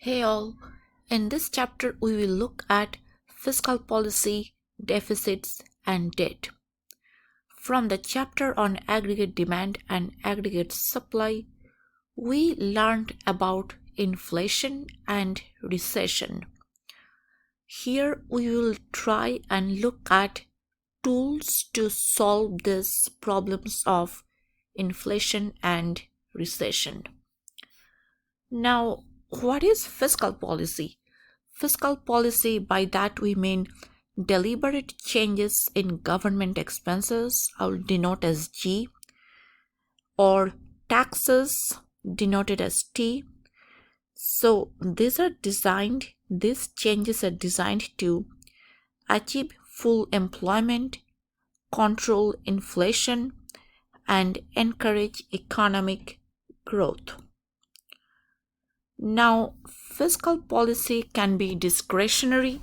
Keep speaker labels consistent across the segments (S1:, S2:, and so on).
S1: Hey all, in this chapter we will look at fiscal policy, deficits and debt. From the chapter on aggregate demand and aggregate supply, we learned about inflation and recession. Here we will try and look at tools to solve these problems of inflation and recession. Now, what is fiscal policy? Fiscal policy, by that we mean deliberate changes in government expenses, I will denote as G, or taxes, denoted as T. So these changes are designed to achieve full employment, control inflation, and encourage economic growth. Now, fiscal policy can be discretionary.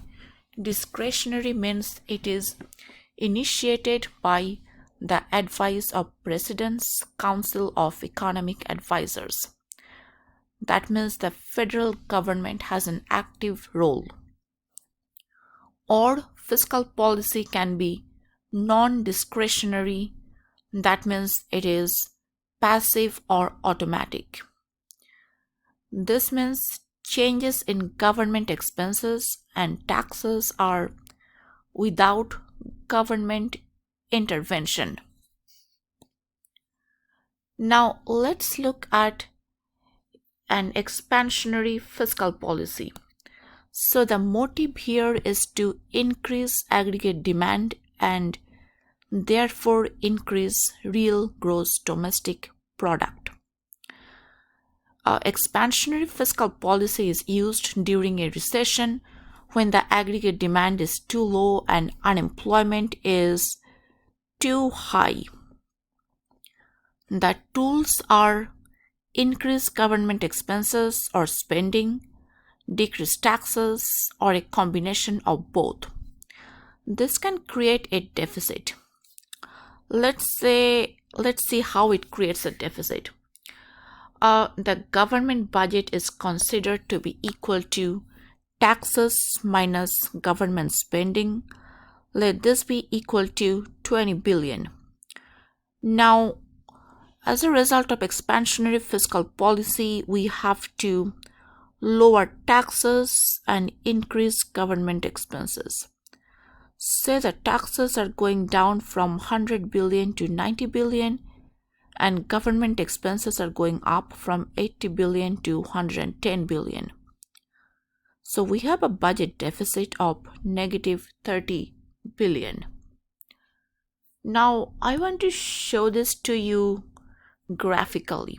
S1: Discretionary means it is initiated by the advice of President's Council of Economic Advisors. That means the federal government has an active role. Or fiscal policy can be non-discretionary. That means it is passive or automatic. This means changes in government expenses and taxes are without government intervention. Now let's look at an expansionary fiscal policy. So the motive here is to increase aggregate demand and therefore increase real gross domestic product. Expansionary fiscal policy is used during a recession when the aggregate demand is too low and unemployment is too high. The tools are increase government expenses or spending, decrease taxes, or a combination of both. This can create a deficit. Let's see how it creates a deficit. The government budget is considered to be equal to taxes minus government spending. Let this be equal to 20 billion. Now, as a result of expansionary fiscal policy, we have to lower taxes and increase government expenses. Say the taxes are going down from 100 billion to 90 billion. And government expenses are going up from 80 billion to 110 billion. So we have a budget deficit of negative 30 billion. Now I want to show this to you graphically.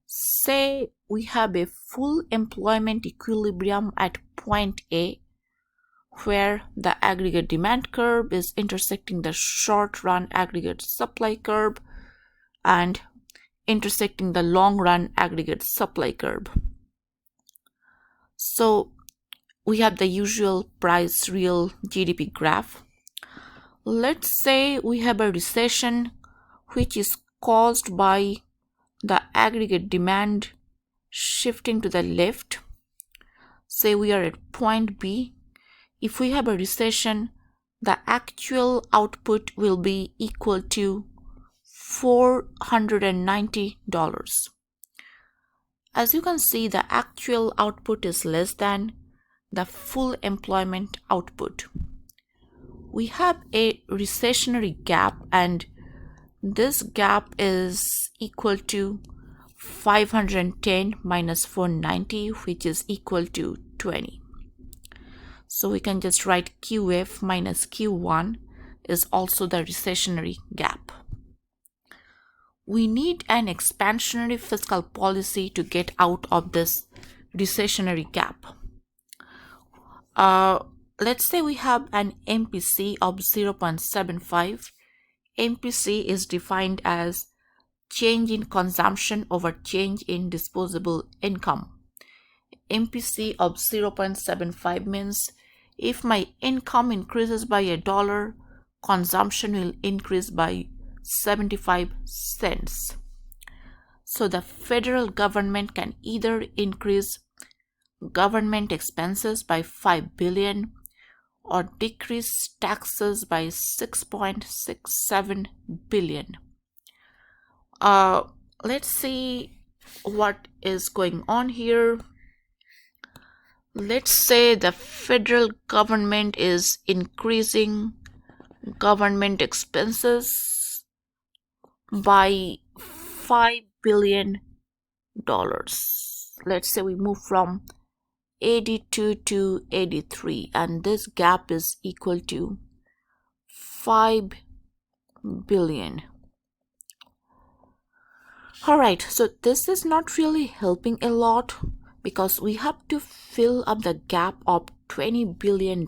S1: Say we have a full employment equilibrium at point A, where the aggregate demand curve is intersecting the short-run aggregate supply curve and intersecting the long-run aggregate supply curve. So we have the usual price real GDP graph. Let's say we have a recession which is caused by the aggregate demand shifting to the left. Say we are at point B. If we have a recession, the actual output will be equal to $490. As you can see, the actual output is less than the full employment output. We have a recessionary gap, and this gap is equal to 510 minus 490, which is equal to 20. So we can just write QF minus Q1 is also the recessionary gap. We need an expansionary fiscal policy to get out of this recessionary gap. Let's say we have an MPC of 0.75. MPC is defined as change in consumption over change in disposable income. MPC of 0.75 means if my income increases by $1, consumption will increase by 75 cents. So the federal government can either increase government expenses by 5 billion or decrease taxes by 6.67 billion. Let's see what is going on here. Let's say the federal government is increasing government expenses by $5 billion. Let's say we move from 82 to 83, and this gap is equal to 5 billion. Alright, so this is not really helping a lot because we have to fill up the gap of $20 billion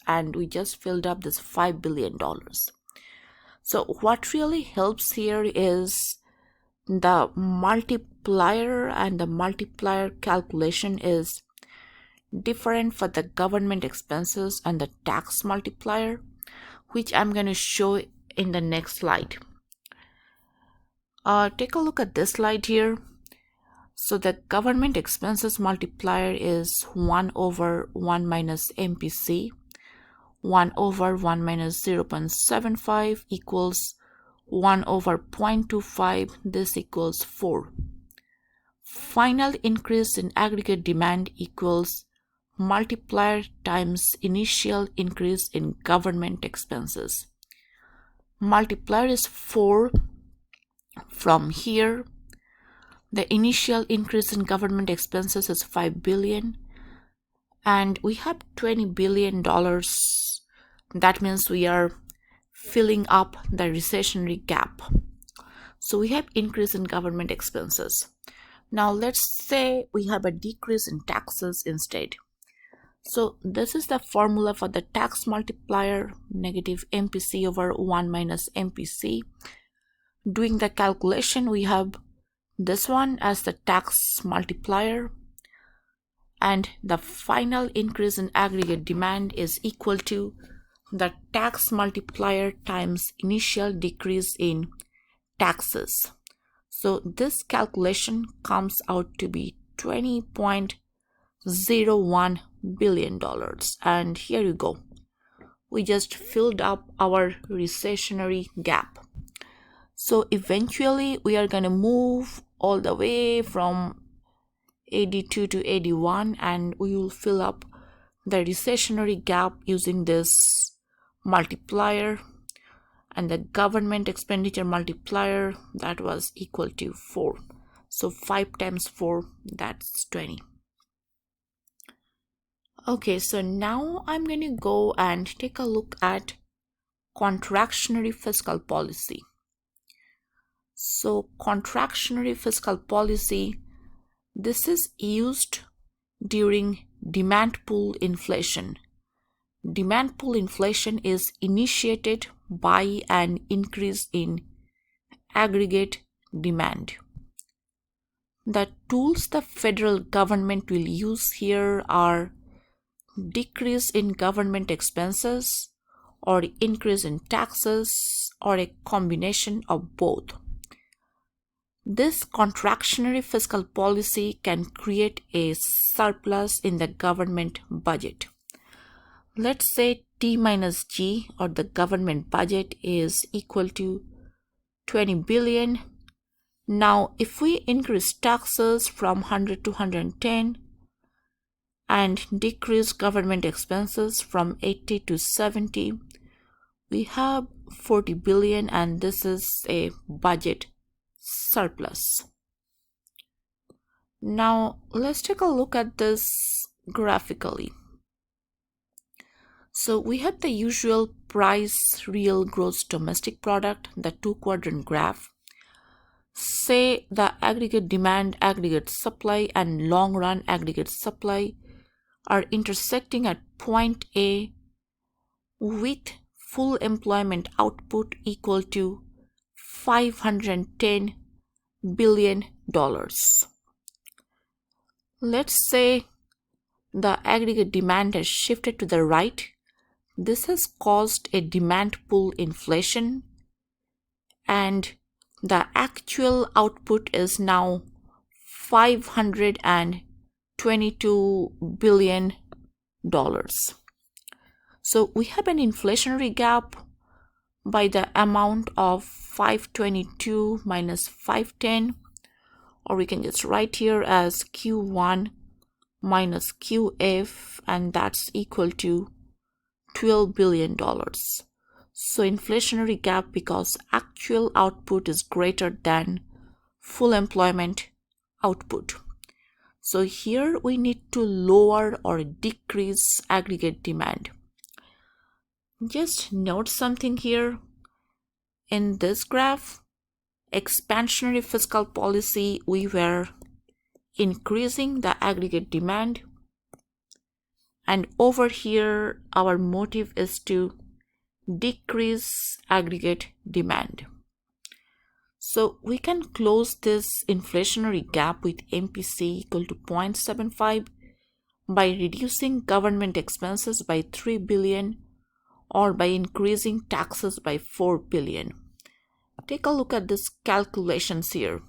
S1: and we just filled up this $5 billion. So what really helps here is the multiplier, and the multiplier calculation is different for the government expenses and the tax multiplier, which I'm going to show in the next slide. Take a look at this slide here. So the government expenses multiplier is 1 over 1 minus MPC. 1 over 1 minus 0.75 equals 1 over 0.25. This equals 4. Final increase in aggregate demand equals multiplier times initial increase in government expenses. Multiplier is 4. From here, the initial increase in government expenses is 5 billion and we have $20 billion. That means we are filling up the recessionary gap. So we have increase in government expenses. Now let's say we have a decrease in taxes instead. So this is the formula for the tax multiplier, negative MPC over 1 minus MPC. Doing the calculation, we have this one as the tax multiplier, and the final increase in aggregate demand is equal to the tax multiplier times initial decrease in taxes. So this calculation comes out to be $20.01 billion, and here you go. We just filled up our recessionary gap. So eventually we are going to move all the way from 82 to 81 and we will fill up the recessionary gap using this multiplier, and the government expenditure multiplier, that was equal to 4. So 5 times 4, that's 20. Okay, so now I'm going to go and take a look at contractionary fiscal policy. So contractionary fiscal policy, this is used during demand pull inflation. Demand pull inflation is initiated by an increase in aggregate demand. The tools the federal government will use here are decrease in government expenses or increase in taxes or a combination of both. This contractionary fiscal policy can create a surplus in the government budget. Let's say T minus G, or the government budget, is equal to 20 billion. Now, if we increase taxes from 100 to 110 and decrease government expenses from 80 to 70, we have 40 billion, and this is a budget surplus. Now let's take a look at this graphically. So we have the usual price real gross domestic product, the 2-quadrant graph. Say the aggregate demand, aggregate supply, and long run aggregate supply are intersecting at point A with full employment output equal to $510 billion. Let's say the aggregate demand has shifted to the right. This has caused a demand pull inflation, and the actual output is now $522 billion. So we have an inflationary gap by the amount of 522 minus 510, or we can just write here as Q1 minus QF, and that's equal to $12 billion. So inflationary gap because actual output is greater than full employment output. So here we need to lower or decrease aggregate demand. Just note something here. In this graph, expansionary fiscal policy, we were increasing the aggregate demand, and over here our motive is to decrease aggregate demand. So we can close this inflationary gap with MPC equal to 0.75 by reducing government expenses by 3 billion or by increasing taxes by 4 billion. Take a look at these calculations here.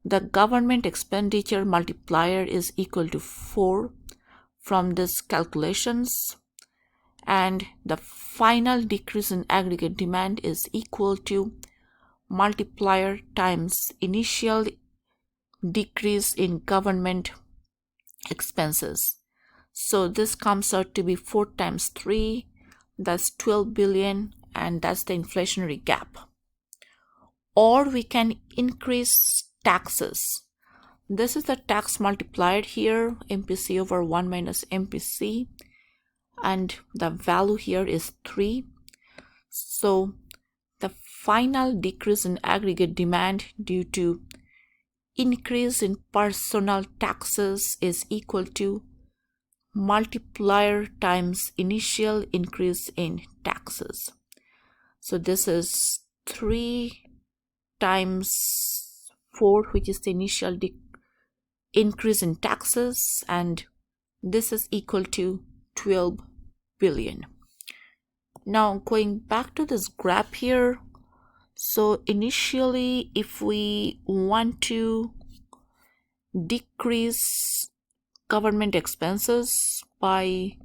S1: The government expenditure multiplier is equal to 4 from these calculations, and the final decrease in aggregate demand is equal to multiplier times initial decrease in government expenses. So this comes out to be 4 times 3, that's 12 billion, and that's the inflationary gap. Or we can increase taxes. This is the tax multiplier here, MPC over 1 minus MPC, and the value here is 3. So the final decrease in aggregate demand due to increase in personal taxes is equal to multiplier times initial increase in taxes. So this is 3 times 4, which is the initial increase in taxes, and this is equal to 12 billion. Now going back to this graph here, so initially if we want to decrease government expenses by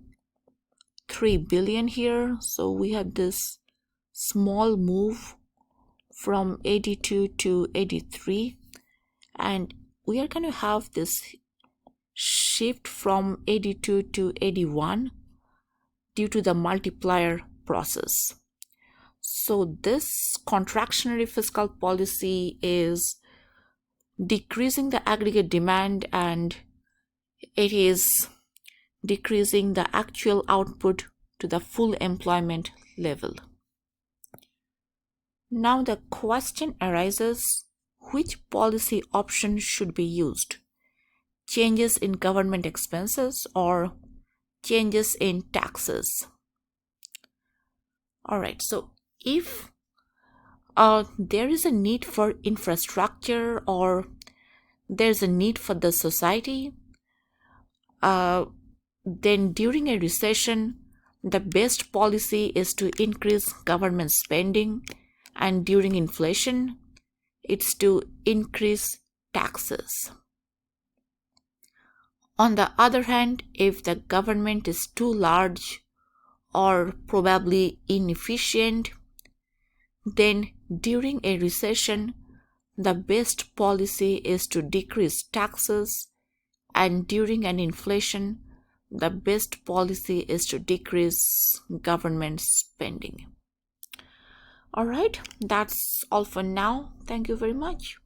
S1: 3 billion here, so we have this small move from 82 to 83, and we are going to have this shift from 82 to 81 due to the multiplier process. So this contractionary fiscal policy is decreasing the aggregate demand, and it is decreasing the actual output to the full employment level. Now the question arises, which policy option should be used? Changes in government expenses or changes in taxes? Alright, so if there is a need for infrastructure or there's a need for the society, then during a recession, the best policy is to increase government spending, and during inflation, it's to increase taxes. On the other hand, if the government is too large or probably inefficient, then during a recession, the best policy is to decrease taxes, and during an inflation, the best policy is to decrease government spending. All right, that's all for now. Thank you very much.